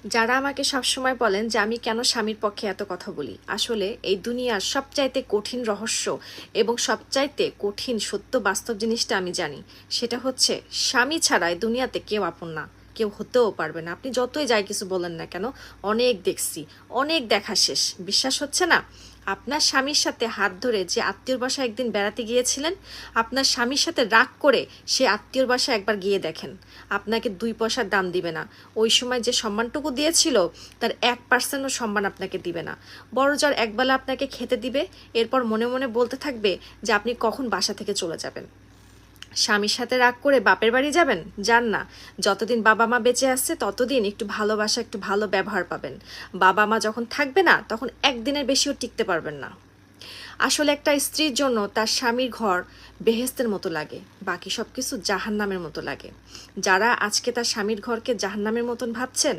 যারা আমাকে সবসময় বলেন যে আমি কেন স্বামীর পক্ষে এত কথা বলি, আসলে এই দুনিয়ার সবচাইতে কঠিন রহস্য এবং সবচাইতে কঠিন সত্য বাস্তব জিনিসটা আমি জানি। সেটা হচ্ছে স্বামী ছাড়া এই দুনিয়াতে কেউ আপন না, কেউ হতেও পারবে না। আপনি যতই যাই কিছু বলেন না কেন, অনেক দেখছি, অনেক দেখা শেষ, বিশ্বাস হচ্ছে না? আপনার স্বামীর সাথে হাত ধরে যে আত্মীয়র বাসায় একদিন বেড়াতে গিয়েছিলেন, আপনার স্বামীর সাথে রাগ করে সে আত্মীয়র বাসায় একবার গিয়ে দেখেন, আপনাকে 2 পয়সার দাম দিবে না। ওই সময় যে সম্মানটুকু দিয়েছিল তার 1%ও সম্মান আপনাকে দিবে না। বড়জোর একবেলা আপনাকে খেতে দিবে, এরপর মনে মনে বলতে থাকবে যে আপনি কখন বাসা থেকে চলে যাবেন। স্বামীর সাথে রাগ করে বাপের বাড়ি যাবেন? যান না। যতদিন বাবা মা বেঁচে আছে ততদিন একটু ভালোবাসা, একটু ভালো ব্যবহার পাবেন। বাবা মা যখন থাকবে না তখন একদিনের বেশিও টিকতে পারবেন না। আসলে একটা স্ত্রীর জন্য তার স্বামীর ঘর বেহেস্তের মতো লাগে, বাকি সব কিছু জাহান্নামের মতো লাগে। যারা আজকে তার স্বামীর ঘরকে জাহান্নামের মতন ভাবছেন,